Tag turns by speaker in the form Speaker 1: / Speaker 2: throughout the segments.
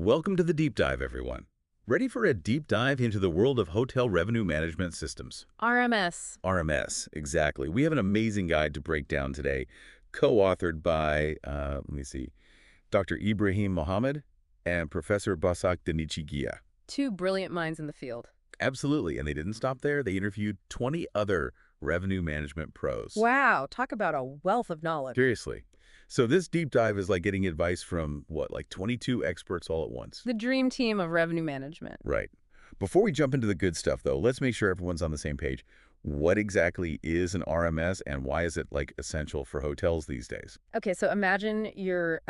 Speaker 1: Welcome to the deep dive, everyone. Ready for a deep dive into the world of hotel revenue management systems?
Speaker 2: RMS.
Speaker 1: RMS, exactly. We have an amazing guide to break down today, co-authored by, Dr. Ibrahim Mohammed and Professor Basak Denizci Guillet.
Speaker 2: Two brilliant minds in the field.
Speaker 1: Absolutely, and they didn't stop there. They interviewed 20 other revenue management pros.
Speaker 2: Wow, talk about a wealth of knowledge.
Speaker 1: Seriously. So this deep dive is like getting advice from, like 22 experts all at once?
Speaker 2: The dream team of revenue management.
Speaker 1: Right. Before we jump into the good stuff, though, let's make sure everyone's on the same page. What exactly is an RMS, and why is it, essential for hotels these days?
Speaker 2: Okay, so imagine you're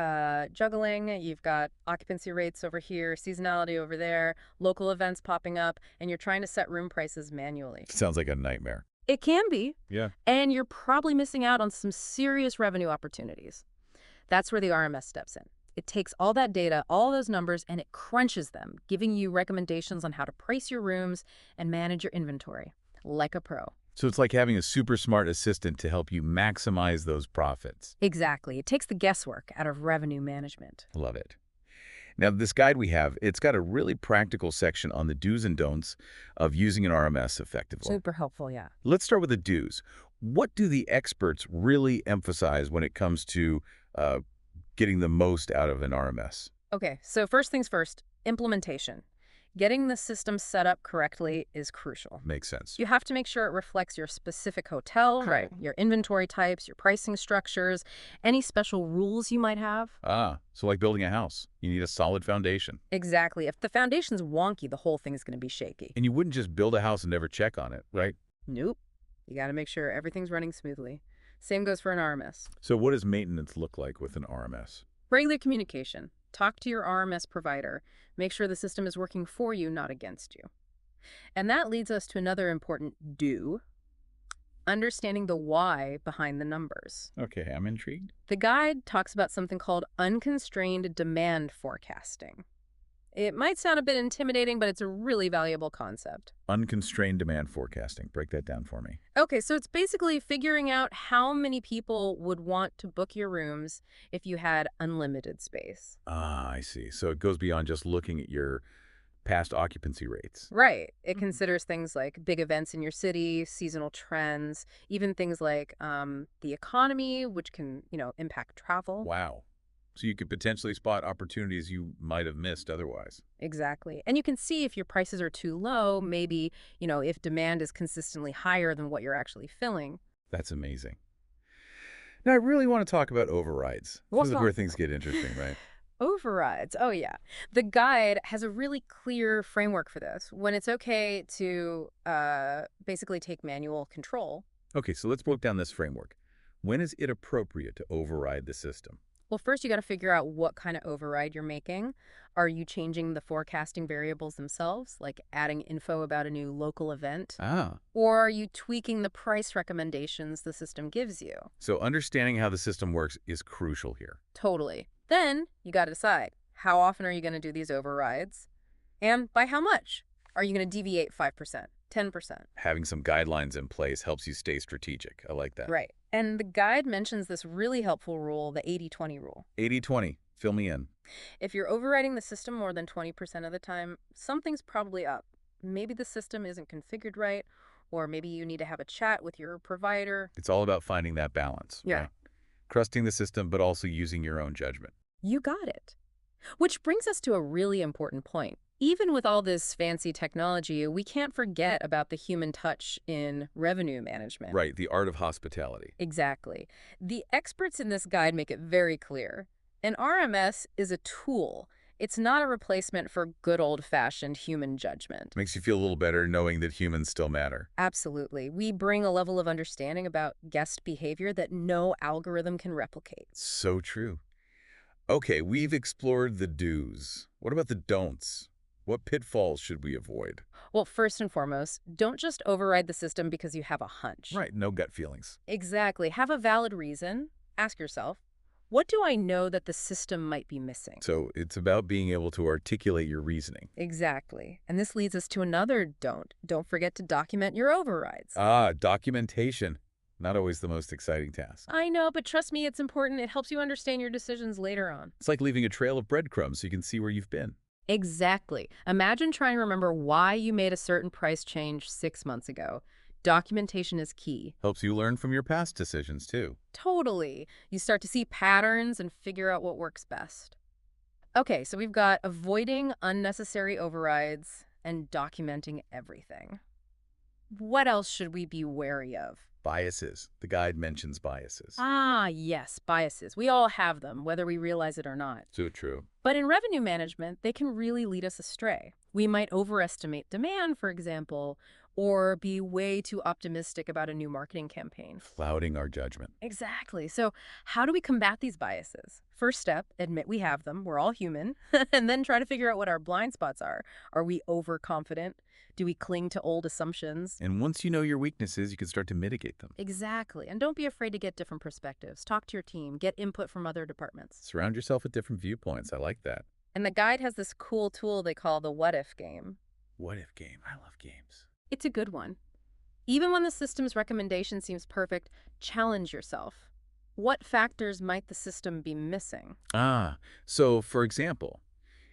Speaker 2: juggling. You've got occupancy rates over here, seasonality over there, local events popping up, and you're trying to set room prices manually.
Speaker 1: Sounds like a nightmare.
Speaker 2: It can be.
Speaker 1: Yeah.
Speaker 2: And you're probably missing out on some serious revenue opportunities. That's where the RMS steps in. It takes all that data, all those numbers, and it crunches them, giving you recommendations on how to price your rooms and manage your inventory, like a pro.
Speaker 1: So it's like having a super smart assistant to help you maximize those profits.
Speaker 2: Exactly. It takes the guesswork out of revenue management.
Speaker 1: Love it. Now, this guide we have, it's got a really practical section on the do's and don'ts of using an RMS effectively.
Speaker 2: Super helpful, yeah.
Speaker 1: Let's start with the do's. What do the experts really emphasize when it comes to getting the most out of an RMS?
Speaker 2: Okay, so first things first, implementation. Getting the system set up correctly is crucial.
Speaker 1: Makes sense.
Speaker 2: You have to make sure it reflects your specific hotel,
Speaker 1: Right.
Speaker 2: your inventory types, your pricing structures, any special rules you might have.
Speaker 1: So like building a house, you need a solid foundation.
Speaker 2: Exactly. If the foundation's wonky, the whole thing is going to be shaky.
Speaker 1: And you wouldn't just build a house and never check on it, right?
Speaker 2: Nope. You got to make sure everything's running smoothly. Same goes for an RMS.
Speaker 1: So what does maintenance look like with an RMS?
Speaker 2: Regular communication. Talk to your RMS provider. Make sure the system is working for you, not against you. And that leads us to another important do, understanding the why behind the numbers.
Speaker 1: Okay, I'm intrigued.
Speaker 2: The guide talks about something called unconstrained demand forecasting. It might sound a bit intimidating, but it's a really valuable concept.
Speaker 1: Unconstrained demand forecasting. Break that down for me.
Speaker 2: Okay, so it's basically figuring out how many people would want to book your rooms if you had unlimited space.
Speaker 1: I see. So it goes beyond just looking at your past occupancy rates.
Speaker 2: Right. It considers things like big events in your city, seasonal trends, even things like the economy, which can, impact travel.
Speaker 1: Wow. So you could potentially spot opportunities you might have missed otherwise.
Speaker 2: Exactly. And you can see if your prices are too low, maybe, if demand is consistently higher than what you're actually filling.
Speaker 1: That's amazing. Now, I really want to talk about overrides.
Speaker 2: What's
Speaker 1: This is
Speaker 2: that?
Speaker 1: where things get interesting, right?
Speaker 2: Overrides. Oh, yeah. The guide has a really clear framework for this. When it's okay to basically take manual control.
Speaker 1: Okay, so let's break down this framework. When is it appropriate to override the system?
Speaker 2: Well, first you got to figure out what kind of override you're making. Are you changing the forecasting variables themselves, like adding info about a new local event? Or are you tweaking the price recommendations the system gives you?
Speaker 1: So understanding how the system works is crucial here.
Speaker 2: Totally. Then you got to decide, how often are you going to do these overrides? And by how much? Are you going to deviate 5%, 10%?
Speaker 1: Having some guidelines in place helps you stay strategic. I like that.
Speaker 2: Right. And the guide mentions this really helpful rule, the 80-20 rule.
Speaker 1: 80-20. Fill me in.
Speaker 2: If you're overriding the system more than 20% of the time, something's probably up. Maybe the system isn't configured right, or maybe you need to have a chat with your provider.
Speaker 1: It's all about finding that balance.
Speaker 2: Yeah.
Speaker 1: Right? Trusting the system, but also using your own judgment.
Speaker 2: You got it. Which brings us to a really important point. Even with all this fancy technology, we can't forget about the human touch in revenue management.
Speaker 1: Right, the art of hospitality.
Speaker 2: Exactly. The experts in this guide make it very clear. An RMS is a tool. It's not a replacement for good old-fashioned human judgment.
Speaker 1: Makes you feel a little better knowing that humans still matter.
Speaker 2: Absolutely. We bring a level of understanding about guest behavior that no algorithm can replicate.
Speaker 1: So true. Okay, we've explored the do's. What about the don'ts? What pitfalls should we avoid?
Speaker 2: Well, first and foremost, don't just override the system because you have a hunch.
Speaker 1: Right, no gut feelings.
Speaker 2: Exactly. Have a valid reason. Ask yourself, what do I know that the system might be missing?
Speaker 1: So it's about being able to articulate your reasoning.
Speaker 2: Exactly. And this leads us to another don't. Don't forget to document your overrides.
Speaker 1: Documentation. Not always the most exciting task.
Speaker 2: I know, but trust me, it's important. It helps you understand your decisions later on.
Speaker 1: It's like leaving a trail of breadcrumbs so you can see where you've been.
Speaker 2: Exactly. Imagine trying to remember why you made a certain price change 6 months ago. Documentation is key.
Speaker 1: Helps you learn from your past decisions, too.
Speaker 2: Totally. You start to see patterns and figure out what works best. Okay, so we've got avoiding unnecessary overrides and documenting everything. What else should we be wary of?
Speaker 1: Biases. The guide mentions biases.
Speaker 2: Ah, yes, biases. We all have them, whether we realize it or not.
Speaker 1: So true.
Speaker 2: But in revenue management, they can really lead us astray. We might overestimate demand, for example, or be way too optimistic about a new marketing campaign.
Speaker 1: Clouding our judgment.
Speaker 2: Exactly. So how do we combat these biases? First step, admit we have them. We're all human. And then try to figure out what our blind spots are. Are we overconfident? Do we cling to old assumptions?
Speaker 1: And once you know your weaknesses, you can start to mitigate them.
Speaker 2: Exactly. And don't be afraid to get different perspectives. Talk to your team. Get input from other departments.
Speaker 1: Surround yourself with different viewpoints. I like that.
Speaker 2: And the guide has this cool tool they call the what if game.
Speaker 1: What if game? I love games.
Speaker 2: It's a good one. Even when the system's recommendation seems perfect, challenge yourself. What factors might the system be missing?
Speaker 1: So for example,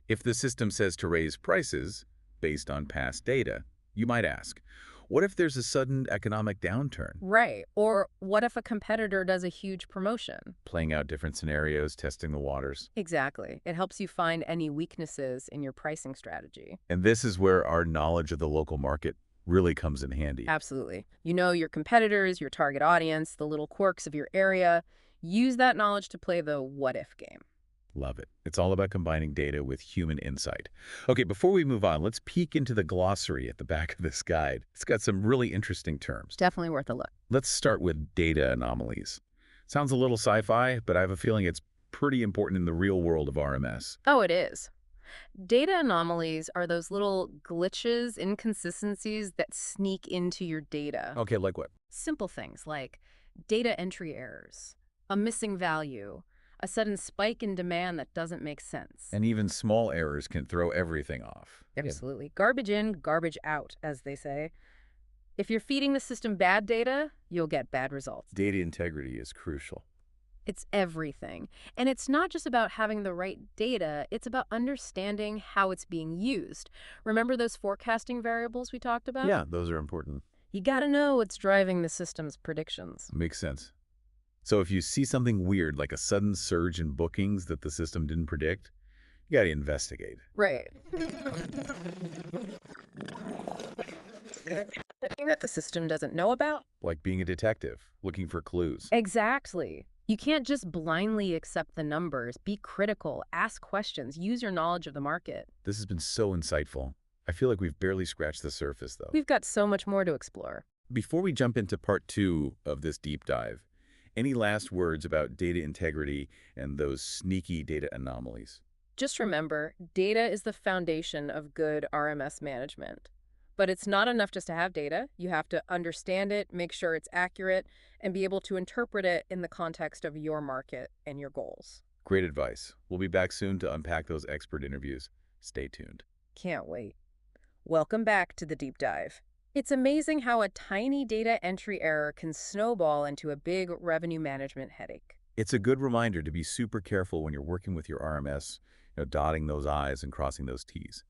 Speaker 1: if the system says to raise prices based on past data, you might ask, what if there's a sudden economic downturn?
Speaker 2: Right. Or what if a competitor does a huge promotion?
Speaker 1: Playing out different scenarios, testing the waters.
Speaker 2: Exactly. It helps you find any weaknesses in your pricing strategy.
Speaker 1: And this is where our knowledge of the local market really comes in handy.
Speaker 2: Absolutely. You know your competitors, your target audience, the little quirks of your area. Use that knowledge to play the what if game.
Speaker 1: Love it. It's all about combining data with human insight. Okay, before we move on, let's peek into the glossary at the back of this guide. It's got some really interesting terms.
Speaker 2: Definitely worth a look.
Speaker 1: Let's start with data anomalies. Sounds a little sci-fi, but I have a feeling it's pretty important in the real world of RMS.
Speaker 2: Oh, it is. Data anomalies are those little glitches, inconsistencies that sneak into your data.
Speaker 1: Okay, like what?
Speaker 2: Simple things like data entry errors, a missing value, a sudden spike in demand that doesn't make sense.
Speaker 1: And even small errors can throw everything off.
Speaker 2: Absolutely. Garbage in, garbage out, as they say. If you're feeding the system bad data, you'll get bad results.
Speaker 1: Data integrity is crucial.
Speaker 2: It's everything. And it's not just about having the right data, it's about understanding how it's being used. Remember those forecasting variables we talked about?
Speaker 1: Yeah, those are important.
Speaker 2: You gotta know what's driving the system's predictions.
Speaker 1: Makes sense. So if you see something weird, like a sudden surge in bookings that the system didn't predict, you got to investigate.
Speaker 2: Right. The thing that the system doesn't know about?
Speaker 1: Like being a detective, looking for clues.
Speaker 2: Exactly. You can't just blindly accept the numbers. Be critical, ask questions, use your knowledge of the market.
Speaker 1: This has been so insightful. I feel like we've barely scratched the surface, though.
Speaker 2: We've got so much more to explore.
Speaker 1: Before we jump into part 2 of this deep dive, any last words about data integrity and those sneaky data anomalies?
Speaker 2: Just remember, data is the foundation of good RMS management. But it's not enough just to have data. You have to understand it, make sure it's accurate, and be able to interpret it in the context of your market and your goals.
Speaker 1: Great advice. We'll be back soon to unpack those expert interviews. Stay tuned.
Speaker 2: Can't wait. Welcome back to the deep dive. It's amazing how a tiny data entry error can snowball into a big revenue management headache.
Speaker 1: It's a good reminder to be super careful when you're working with your RMS, dotting those I's and crossing those T's.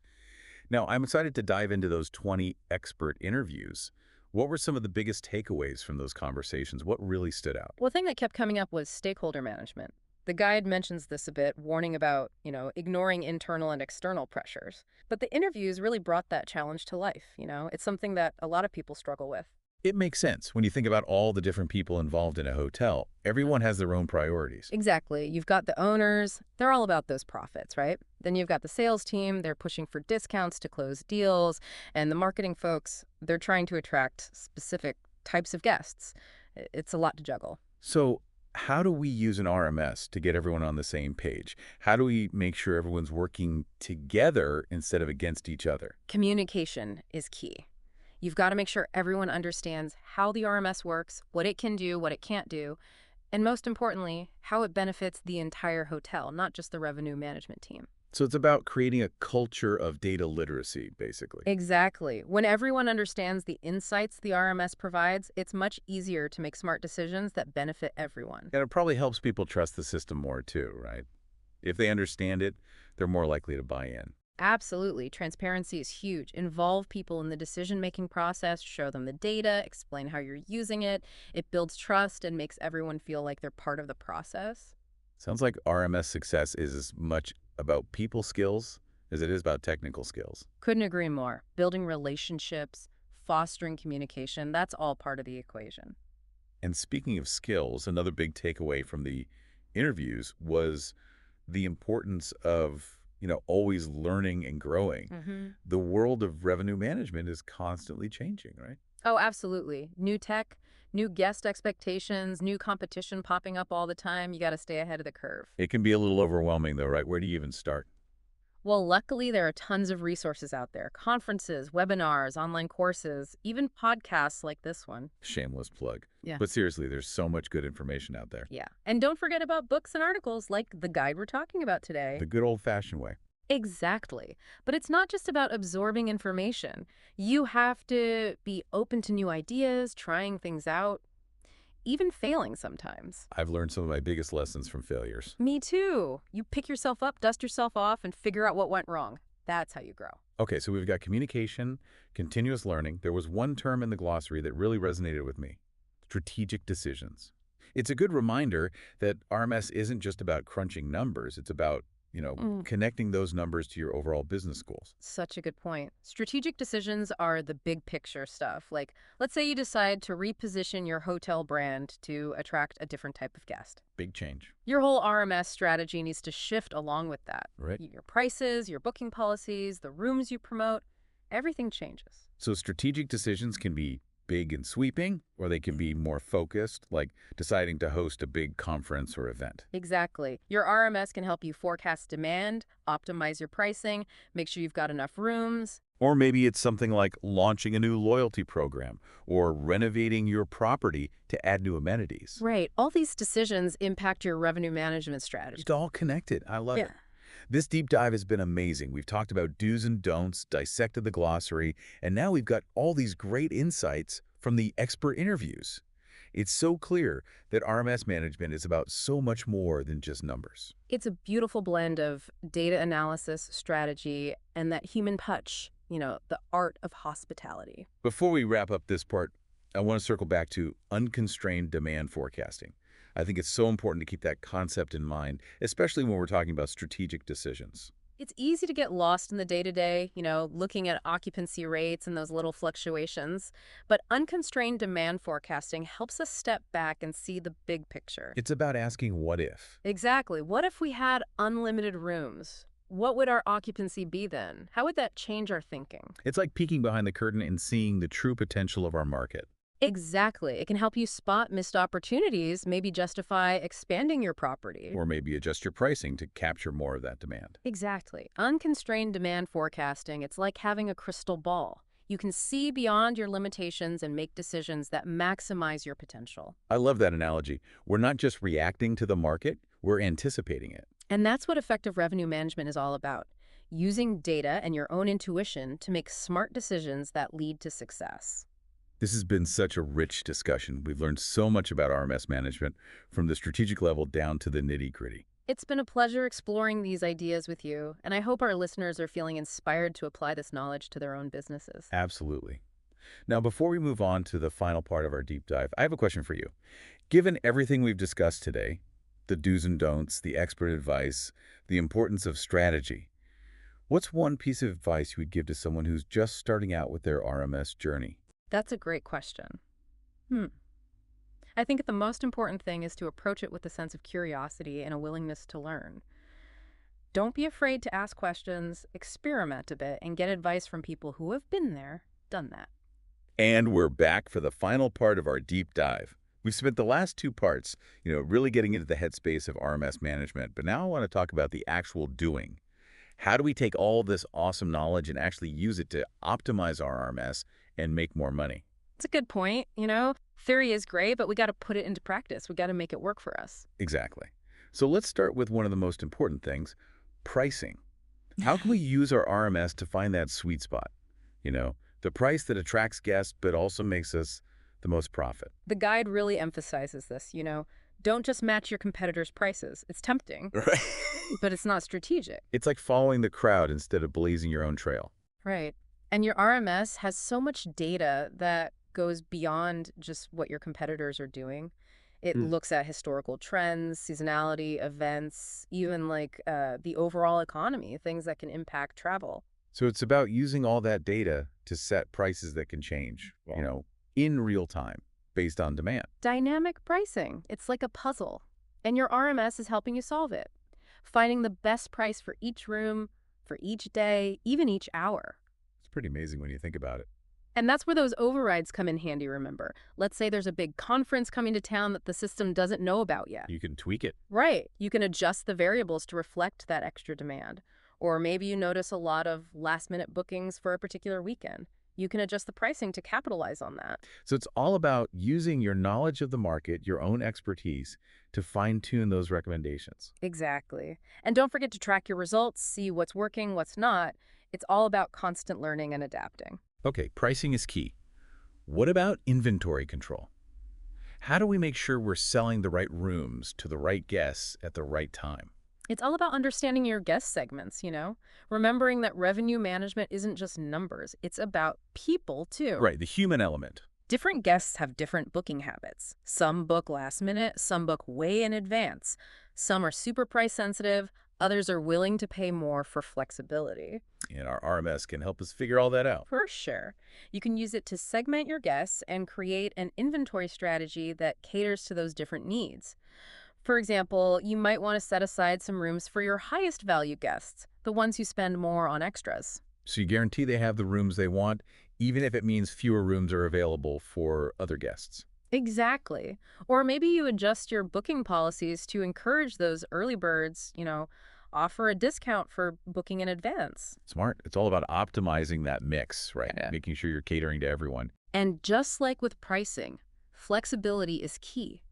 Speaker 1: Now, I'm excited to dive into those 20 expert interviews. What were some of the biggest takeaways from those conversations? What really stood out?
Speaker 2: Well, the thing that kept coming up was stakeholder management. The guide mentions this a bit, warning about, ignoring internal and external pressures. But the interviews really brought that challenge to life, It's something that a lot of people struggle with.
Speaker 1: It makes sense. When you think about all the different people involved in a hotel, everyone has their own priorities.
Speaker 2: Exactly. You've got the owners. They're all about those profits, right? Then you've got the sales team. They're pushing for discounts to close deals. And the marketing folks, they're trying to attract specific types of guests. It's a lot to juggle.
Speaker 1: So how do we use an RMS to get everyone on the same page? How do we make sure everyone's working together instead of against each other?
Speaker 2: Communication is key. You've got to make sure everyone understands how the RMS works, what it can do, what it can't do, and most importantly, how it benefits the entire hotel, not just the revenue management team.
Speaker 1: So it's about creating a culture of data literacy, basically.
Speaker 2: Exactly. When everyone understands the insights the RMS provides, it's much easier to make smart decisions that benefit everyone.
Speaker 1: And it probably helps people trust the system more too, right? If they understand it, they're more likely to buy in.
Speaker 2: Absolutely. Transparency is huge. Involve people in the decision-making process, show them the data, explain how you're using it. It builds trust and makes everyone feel like they're part of the process.
Speaker 1: Sounds like RMS success is as much about people skills as it is about technical skills.
Speaker 2: Couldn't agree more. Building relationships, fostering communication, that's all part of the equation.
Speaker 1: And speaking of skills, another big takeaway from the interviews was the importance of, always learning and growing. The world of revenue management is constantly changing, right?
Speaker 2: Oh, absolutely. New tech, new guest expectations, new competition popping up all the time. You got to stay ahead of the curve.
Speaker 1: It can be a little overwhelming though, right? Where do you even start?
Speaker 2: Well, luckily, there are tons of resources out there: conferences, webinars, online courses, even podcasts like this one.
Speaker 1: Shameless plug.
Speaker 2: Yeah.
Speaker 1: But seriously, there's so much good information out there.
Speaker 2: Yeah. And don't forget about books and articles like the guide we're talking about today.
Speaker 1: The good old-fashioned way.
Speaker 2: Exactly. But it's not just about absorbing information. You have to be open to new ideas, trying things out, even failing sometimes.
Speaker 1: I've learned some of my biggest lessons from failures.
Speaker 2: Me too. You pick yourself up, dust yourself off, and figure out what went wrong. That's how you grow.
Speaker 1: Okay, so we've got communication, continuous learning. There was one term in the glossary that really resonated with me: strategic decisions. It's a good reminder that RMS isn't just about crunching numbers. It's about, connecting those numbers to your overall business goals.
Speaker 2: Such a good point. Strategic decisions are the big picture stuff. Like, let's say you decide to reposition your hotel brand to attract a different type of guest.
Speaker 1: Big change,
Speaker 2: Your whole RMS strategy needs to shift along with that.
Speaker 1: right?
Speaker 2: Your prices, your booking policies, the rooms you promote, everything changes.
Speaker 1: So strategic decisions can be big and sweeping, or they can be more focused, like deciding to host a big conference or event.
Speaker 2: Exactly. Your RMS can help you forecast demand, optimize your pricing, make sure you've got enough rooms.
Speaker 1: Or maybe it's something like launching a new loyalty program or renovating your property to add new amenities.
Speaker 2: Right. All these decisions impact your revenue management strategy.
Speaker 1: It's all connected. I love
Speaker 2: Yeah.
Speaker 1: it. This deep dive has been amazing. We've talked about do's and don'ts, dissected the glossary, and now we've got all these great insights from the expert interviews. It's so clear that RMS management is about so much more than just numbers.
Speaker 2: It's a beautiful blend of data analysis, strategy, and that human touch, the art of hospitality.
Speaker 1: Before we wrap up this part, I want to circle back to unconstrained demand forecasting. I think it's so important to keep that concept in mind, especially when we're talking about strategic decisions.
Speaker 2: It's easy to get lost in the day-to-day, looking at occupancy rates and those little fluctuations. But unconstrained demand forecasting helps us step back and see the big picture.
Speaker 1: It's about asking what if.
Speaker 2: Exactly. What if we had unlimited rooms? What would our occupancy be then? How would that change our thinking?
Speaker 1: It's like peeking behind the curtain and seeing the true potential of our market.
Speaker 2: Exactly. It can help you spot missed opportunities, maybe justify expanding your property.
Speaker 1: Or maybe adjust your pricing to capture more of that demand.
Speaker 2: Exactly. Unconstrained demand forecasting, it's like having a crystal ball. You can see beyond your limitations and make decisions that maximize your potential.
Speaker 1: I love that analogy. We're not just reacting to the market, we're anticipating it.
Speaker 2: And that's what effective revenue management is all about: using data and your own intuition to make smart decisions that lead to success.
Speaker 1: This has been such a rich discussion. We've learned so much about RMS management, from the strategic level down to the nitty-gritty.
Speaker 2: It's been a pleasure exploring these ideas with you, and I hope our listeners are feeling inspired to apply this knowledge to their own businesses.
Speaker 1: Absolutely. Now, before we move on to the final part of our deep dive, I have a question for you. Given everything we've discussed today, the do's and don'ts, the expert advice, the importance of strategy, what's one piece of advice you would give to someone who's just starting out with their RMS journey?
Speaker 2: That's a great question. I think the most important thing is to approach it with a sense of curiosity and a willingness to learn. Don't be afraid to ask questions, experiment a bit, and get advice from people who have been there, done that.
Speaker 1: And we're back for the final part of our deep dive. We've spent the last two parts, really getting into the headspace of RMS management, but now I want to talk about the actual doing. How do we take all this awesome knowledge and actually use it to optimize our RMS and make more money?
Speaker 2: It's a good point. Theory is great, but we got to put it into practice. We got to make it work for us.
Speaker 1: Exactly. So let's start with one of the most important things: pricing. How can we use our RMS to find that sweet spot? The price that attracts guests but also makes us the most profit.
Speaker 2: The guide really emphasizes this, Don't just match your competitors' prices. It's tempting,
Speaker 1: Right.
Speaker 2: but it's not strategic.
Speaker 1: It's like following the crowd instead of blazing your own trail.
Speaker 2: Right. And your RMS has so much data that goes beyond just what your competitors are doing. It
Speaker 1: Hmm.
Speaker 2: looks at historical trends, seasonality, events, even like the overall economy, things that can impact travel.
Speaker 1: So it's about using all that data to set prices that can change,
Speaker 2: Yeah.
Speaker 1: in real time based on demand.
Speaker 2: Dynamic pricing. It's like a puzzle, and your RMS is helping you solve it. Finding the best price for each room, for each day, even each hour.
Speaker 1: It's pretty amazing when you think about it.
Speaker 2: And that's where those overrides come in handy, remember. Let's say there's a big conference coming to town that the system doesn't know about yet.
Speaker 1: You can tweak it.
Speaker 2: Right. You can adjust the variables to reflect that extra demand. Or maybe you notice a lot of last-minute bookings for a particular weekend. You can adjust the pricing to capitalize on that.
Speaker 1: So it's all about using your knowledge of the market, your own expertise, to fine-tune those recommendations.
Speaker 2: Exactly. And don't forget to track your results, see what's working, what's not. It's all about constant learning and adapting.
Speaker 1: Okay, pricing is key. What about inventory control? How do we make sure we're selling the right rooms to the right guests at the right time?
Speaker 2: It's all about understanding your guest segments. Remembering that revenue management isn't just numbers, it's about people too.
Speaker 1: Right, the human element.
Speaker 2: Different guests have different booking habits. Some book last minute, some book way in advance. Some are super price sensitive, others are willing to pay more for flexibility.
Speaker 1: And our RMS can help us figure all that out.
Speaker 2: For sure. You can use it to segment your guests and create an inventory strategy that caters to those different needs. For example, you might want to set aside some rooms for your highest value guests, the ones who spend more on extras.
Speaker 1: So you guarantee they have the rooms they want, even if it means fewer rooms are available for other guests.
Speaker 2: Exactly. Or maybe you adjust your booking policies to encourage those early birds, offer a discount for booking in advance.
Speaker 1: Smart. It's all about optimizing that mix, right?
Speaker 2: Yeah.
Speaker 1: Making sure you're catering to everyone.
Speaker 2: And just like with pricing, flexibility is key.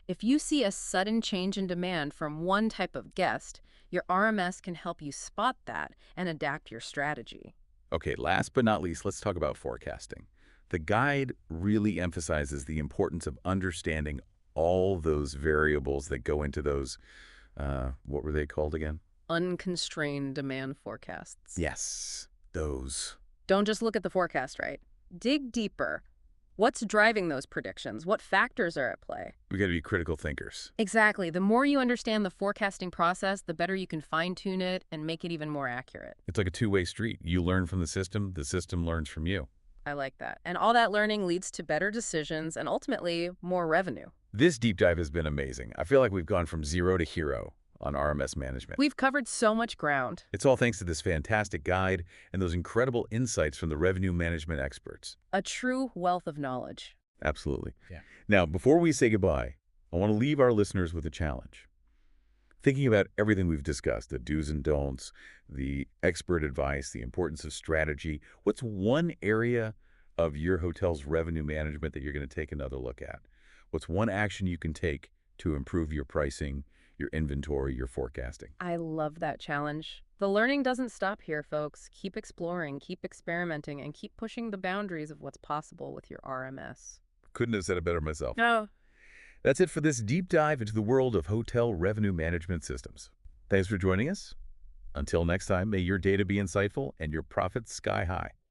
Speaker 2: If you see a sudden change in demand from one type of guest, your RMS can help you spot that and adapt your strategy.
Speaker 1: Okay, last but not least, let's talk about forecasting. The guide really emphasizes the importance of understanding all those variables that go into those, what were they called again?
Speaker 2: Unconstrained demand forecasts.
Speaker 1: Yes, those.
Speaker 2: Don't just look at the forecast, right? Dig deeper. What's driving those predictions? What factors are at play?
Speaker 1: We got to be critical thinkers.
Speaker 2: Exactly. The more you understand the forecasting process, the better you can fine-tune it and make it even more accurate.
Speaker 1: It's like a two-way street. You learn from the system learns from you.
Speaker 2: I like that. And all that learning leads to better decisions and ultimately more revenue.
Speaker 1: This deep dive has been amazing. I feel like we've gone from zero to hero on RMS management.
Speaker 2: We've covered so much ground.
Speaker 1: It's all thanks to this fantastic guide and those incredible insights from the revenue management experts.
Speaker 2: A true wealth of knowledge.
Speaker 1: Absolutely.
Speaker 2: Yeah.
Speaker 1: Now, before we say goodbye, I want to leave our listeners with a challenge. Thinking about everything we've discussed, the do's and don'ts, the expert advice, the importance of strategy, what's one area of your hotel's revenue management that you're going to take another look at? What's one action you can take to improve your pricing, your inventory, your forecasting?
Speaker 2: I love that challenge. The learning doesn't stop here, folks. Keep exploring, keep experimenting, and keep pushing the boundaries of what's possible with your RMS.
Speaker 1: Couldn't have said it better myself.
Speaker 2: No.
Speaker 1: That's it for this deep dive into the world of hotel revenue management systems. Thanks for joining us. Until next time, may your data be insightful and your profits sky high.